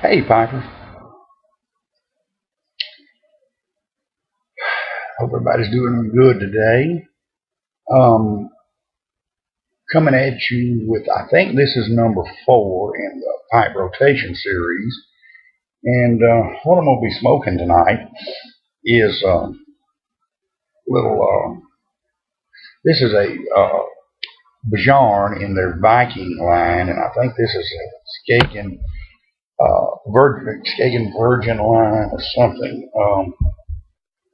Hey, Piper. Hope everybody's doing good today. Um, Coming at you with, I think this is number 4 in the pipe rotation series. And what I'm going to be smoking tonight is little, this is a Bajarn in their Viking line. And I think this is a Skagen Virgin line or something.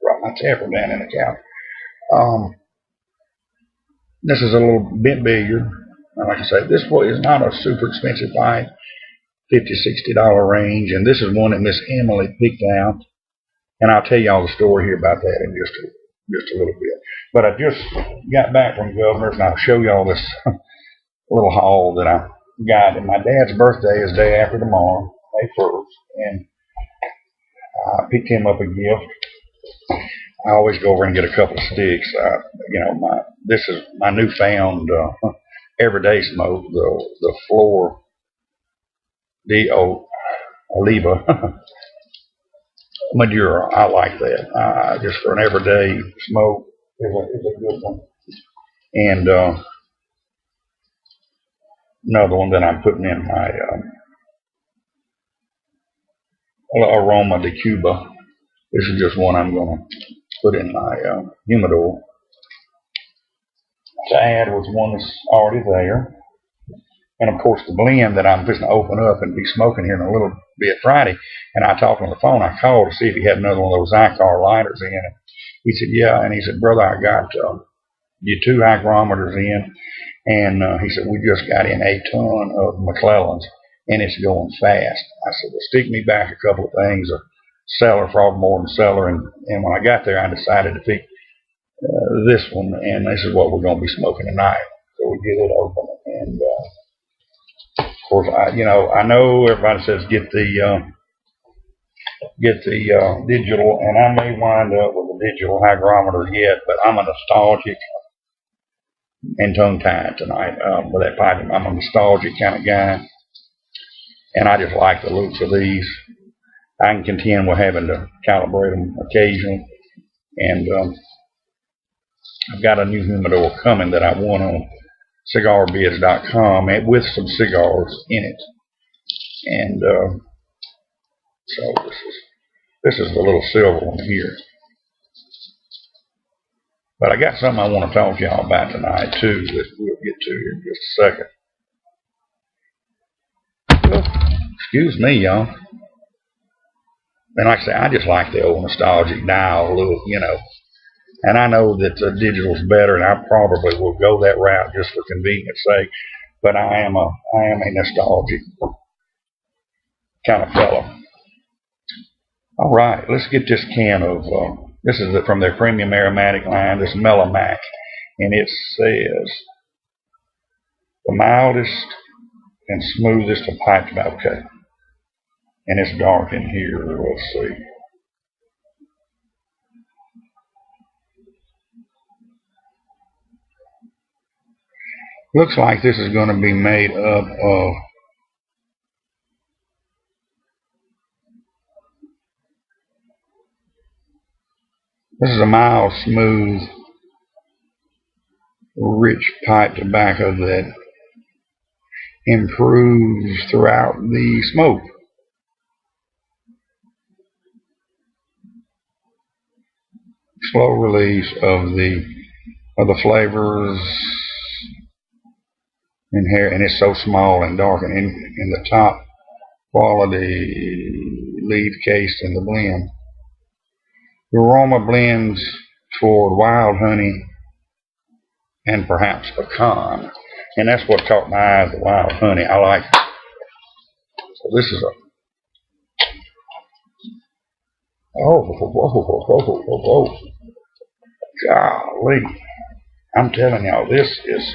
Brought my tapper down in the couch. This is a little bit bigger. And like I said, this is not a super expensive pipe, $50–$60 range. And this is one that Miss Emily picked out. And I'll tell y'all the story here about that in just a little bit. But I just got back from Governor's, and I'll show y'all this little haul that I got. And my dad's birthday is day after tomorrow, May 1st. And I picked him up a gift. I always go over and get a couple of sticks. This is my newfound everyday smoke, the Floor Oliva Madura. I like that. Just for an everyday smoke is a good one. And another one that I'm putting in my Aroma de Cuba. This is just one I'm going to put in my humidor. To add was one that's already there. And of course the blend that I'm just going to open up and be smoking here in a little bit Friday. And I talked on the phone. I called to see if he had another one of those Zycar lighters in. And he said, yeah. And he said, brother, I got your 2 hygrometers in. And he said, we just got in a ton of McClellan's and it's going fast. I said, well, stick me back a couple of things, a Cellar, Frogmore Cellar. And when I got there, I decided to pick this one. And this is what we're going to be smoking tonight. So we get it open. And of course, I know everybody says get the digital, and I may wind up with a digital hygrometer yet, but I'm a nostalgic and tongue-tied tonight with that pipe. I'm a nostalgic kind of guy, and I just like the looks of these. I can contend with having to calibrate them occasionally, and I've got a new humidor coming that I won on cigarbids.com with some cigars in it. And so this is the little silver one here. But I got something I want to talk to y'all about tonight too that we'll get to here in just a second. Excuse me, y'all. And like I say, I just like the old nostalgic dial look, And I know that the digital's better, and I probably will go that route just for convenience sake. But I am a nostalgic kind of fellow. All right, let's get this can of this is from their premium aromatic line, this Melomac, and it says the mildest and smoothest of pipe tobacco. Okay, and it's dark in here. Let's see. Looks like this is going to be made up of this is a mild, smooth, rich pipe tobacco that improves throughout the smoke. Slow release of the flavors in here, and it's so small and dark, and in the top quality lead cased in the blend. The aroma blends toward wild honey and perhaps pecan, and that's what caught my eye, the wild honey. I like it. So this is whoa. Golly. I'm telling y'all, this is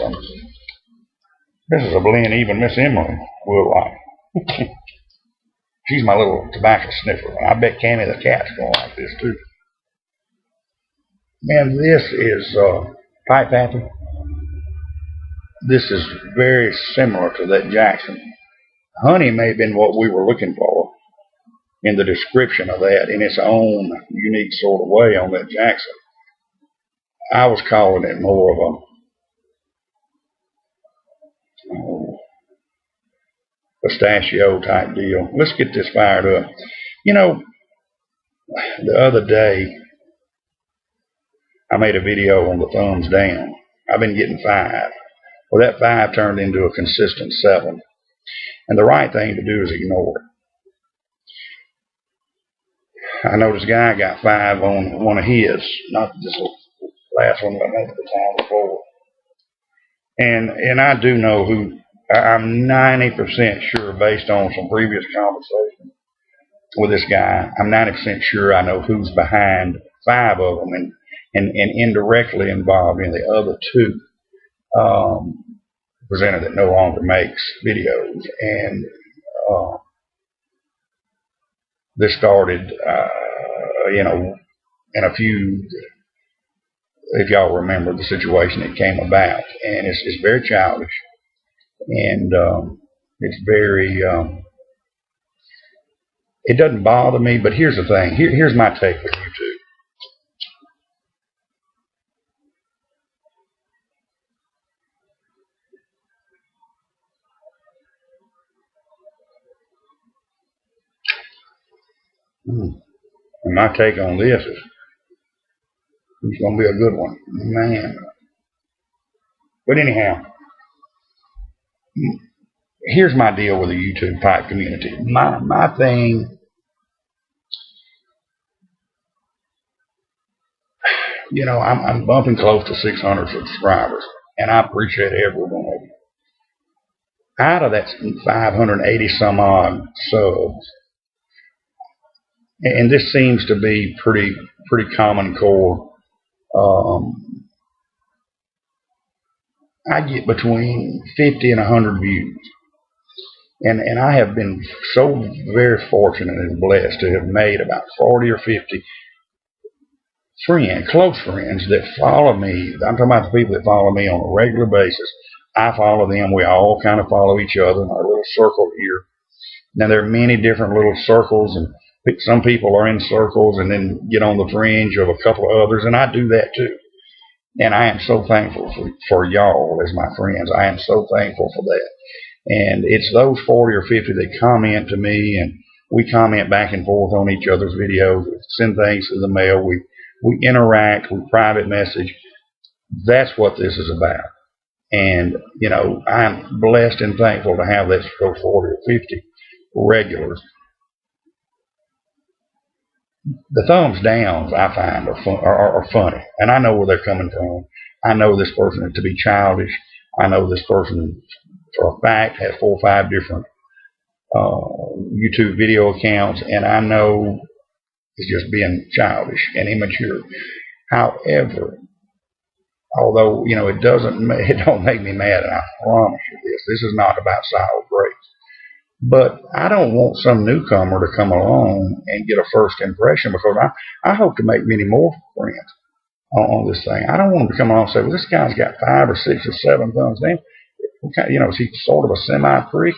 a blend even Miss Emily will like. She's my little tobacco sniffer. I bet Cammy the cat's gonna like this too. Man, this is Pipe Happy. This is very similar to that Jackson. Honey may have been what we were looking for, in the description of that in its own unique sort of way on that Jackson. I was calling it more of a pistachio type deal. Let's get this fired up. You know, the other day I made a video on the thumbs down. I've been getting 5. Well, that 5 turned into a consistent 7. And the right thing to do is ignore it. I know this guy got 5 on one of his, not this last one, but maybe the time before. And I do know who. I'm 90% sure, based on some previous conversation with this guy, I'm 90% sure I know who's behind 5 of them and indirectly involved in the other 2. Presenter that no longer makes videos. And this started, in a feud. If y'all remember the situation that came about, and it's very childish, and it's very, it doesn't bother me, but here's the thing. Here's my take with YouTube. And my take on this is, it's going to be a good one, man. But anyhow, here's my deal with the YouTube pipe community. My thing, I'm bumping close to 600 subscribers, and I appreciate every one of you. Out of that 580 some odd subs, and this seems to be pretty common core, I get between 50 and 100 views. And I have been so very fortunate and blessed to have made about 40 or 50 friends, close friends that follow me. I'm talking about the people that follow me on a regular basis. I follow them. We all kind of follow each other in our little circle here. Now, there are many different little circles, and some people are in circles and then get on the fringe of a couple of others, and I do that too. And I am so thankful for y'all as my friends. I am so thankful for that. And it's those 40 or 50 that comment to me, and we comment back and forth on each other's videos, we send things to the mail, we interact, we private message. That's what this is about. And, I'm blessed and thankful to have those 40 or 50 regulars. The thumbs downs, I find, are funny. And I know where they're coming from. I know this person to be childish. I know this person, for a fact, has 4 or 5 different YouTube video accounts. And I know it's just being childish and immature. However, although, it don't make me mad, and I promise you this. This is not about sour grapes. But I don't want some newcomer to come along and get a first impression, because I hope to make many more friends on this thing. I don't want them to come along and say, well, this guy's got 5 or 6 or 7 thumbs down. Is he sort of a semi-prick,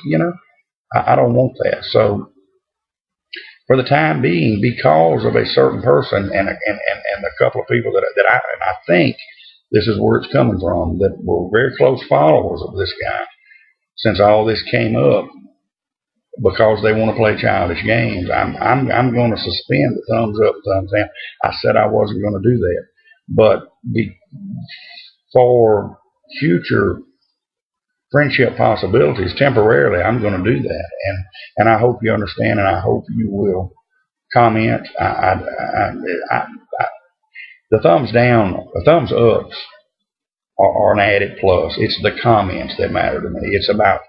I don't want that. So for the time being, because of a certain person and a couple of people that I think this is where it's coming from, that were very close followers of this guy since all this came up, because they want to play childish games, I'm going to suspend the thumbs up, thumbs down. I said I wasn't going to do that, but for future friendship possibilities, temporarily, I'm going to do that, and I hope you understand, and I hope you will comment. The thumbs down, the thumbs ups are an added plus. It's the comments that matter to me. It's about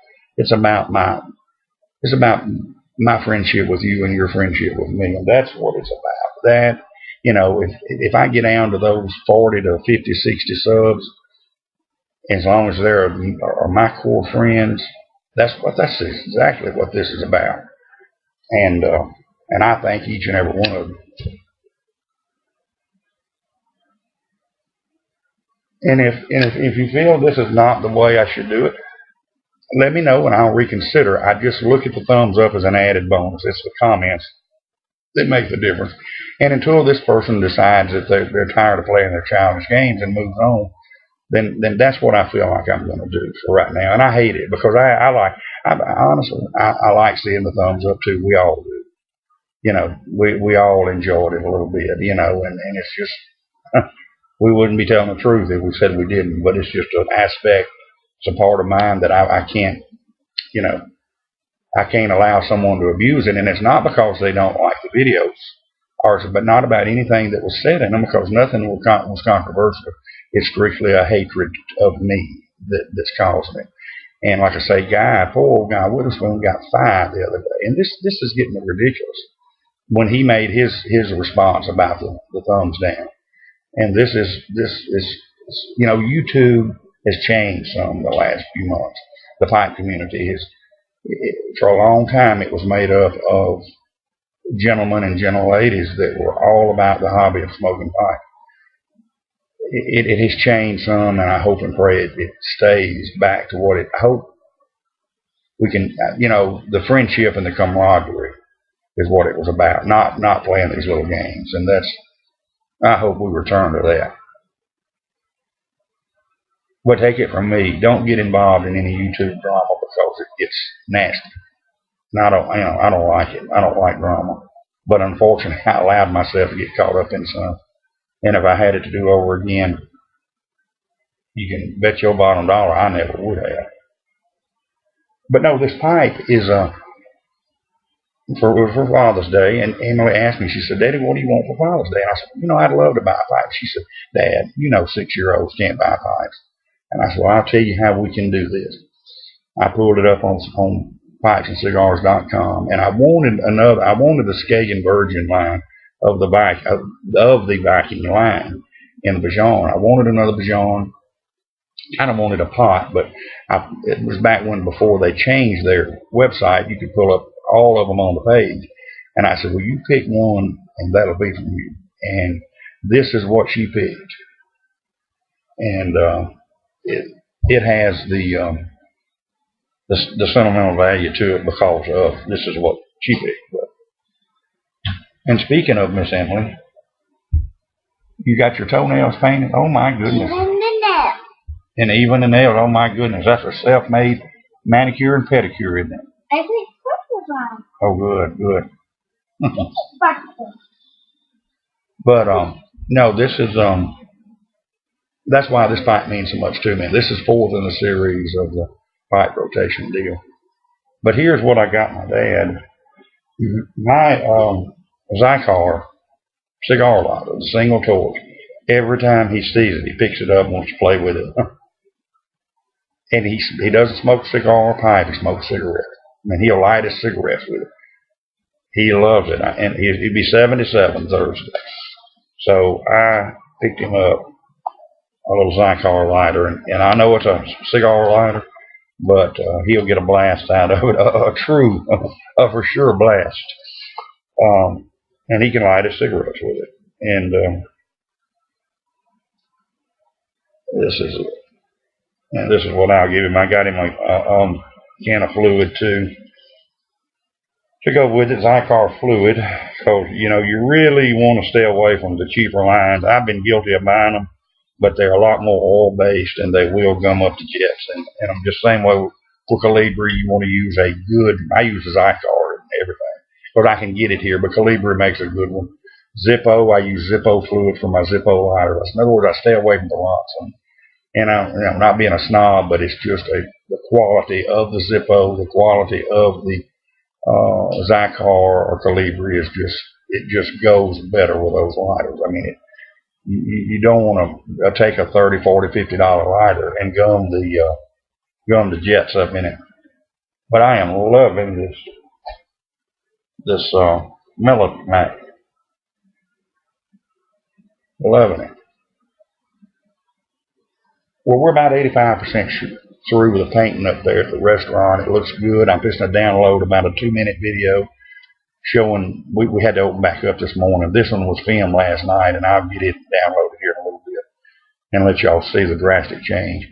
my friendship with you and your friendship with me, and that's what it's about. That, if I get down to those 40 to 50, 60 subs, as long as they're my core friends, that's exactly what this is about. And I thank each and every one of them. And if you feel this is not the way I should do it, let me know and I'll reconsider. I just look at the thumbs up as an added bonus. It's the comments that make the difference. And until this person decides that they're tired of playing their childish games and moves on, then that's what I feel like I'm going to do for right now. And I hate it because honestly, I like seeing the thumbs up too. We all do. You know, we all enjoyed it a little bit, you know, and it's just, we wouldn't be telling the truth if we said we didn't, but it's just an aspect, it's a part of mine that I can't, you know, I can't allow someone to abuse it. And it's not because they don't like the videos, but not about anything that was said in them, because nothing was controversial. It's strictly a hatred of me that's causing it. And like I say, poor old Guy Witherspoon got 5 the other day. And this is getting ridiculous when he made his response about the thumbs down. And this is, you know, YouTube has changed some the last few months. The pipe community has, for a long time, it was made up of gentlemen and gentle ladies that were all about the hobby of smoking pipe. It has changed some, and I hope and pray it stays back to what I hope we can, you know, the friendship and the camaraderie is what it was about, not playing these little games. And I hope we return to that. But take it from me, don't get involved in any YouTube drama because it gets nasty. And I don't like it. I don't like drama. But unfortunately, I allowed myself to get caught up in some. And if I had it to do over again, you can bet your bottom dollar I never would have. But no, this pipe is for Father's Day, and Emily asked me, she said, Daddy, what do you want for Father's Day? And I said, you know, I'd love to buy a pipe. She said, Dad, you know 6-year-olds can't buy pipes. And I said, well, I'll tell you how we can do this. I pulled it up on pipesandcigars.com, and I wanted the Skagen Virgin line of the Viking line in the Bajon. I wanted another Bajon. I don't wanted a pot, but it was back when before they changed their website, you could pull up all of them on the page. And I said, well, you pick one, and that'll be from you. And this is what she picked. And it has the sentimental value to it because of this is what she picked. And speaking of Miss Emily, you got your toenails painted? Oh my goodness. Even the nails. And even the nails, oh my goodness. That's a self-made manicure and pedicure, isn't it? I think purple's on. Oh, good. It's purple. But no, this is that's why this pipe means so much to me. This is 4th in the series of the pipe rotation deal. But here's what I got my dad. My Zycar cigar lighter, the single torch. Every time he sees it, he picks it up and wants to play with it. And he doesn't smoke cigar or pipe, he smokes cigarettes. I mean, he'll light his cigarettes with it. He loves it. And he'd be 77 Thursday. So I picked him up a little Zycar lighter. And I know it's a cigar lighter, but he'll get a blast out of it. A true, for sure blast. And he can light his cigarettes with it. And this is what I'll give him. I got him a can of fluid too to go with it, Zycar fluid, because you know you really want to stay away from the cheaper lines. I've been guilty of buying them, but they're a lot more oil based and they will gum up the jets. And I'm just saying, well, for Colibri, you want to use a good. I use a Zycar and everything, but I can get it here. But Colibri makes a good one. Zippo, I use Zippo fluid for my Zippo lighter. In other words, I stay away from the Ronson. And I'm not being a snob, but it's just the quality of the Zippo, the quality of the Zycar or Colibri is it just goes better with those lighters. I mean, you don't want to take a $30, $40, $50 lighter and gum the jets up in it. But I am loving this Melomac. Loving it. Well, we're about 85% through with the painting up there at the restaurant. It looks good. I'm just going to download about a 2-minute video showing, we had to open back up this morning. This one was filmed last night, and I'll get it downloaded here in a little bit and let y'all see the drastic change.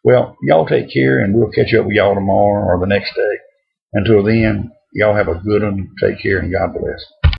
Well, y'all take care, and we'll catch up with y'all tomorrow or the next day. Until then, y'all have a good one. Take care, and God bless.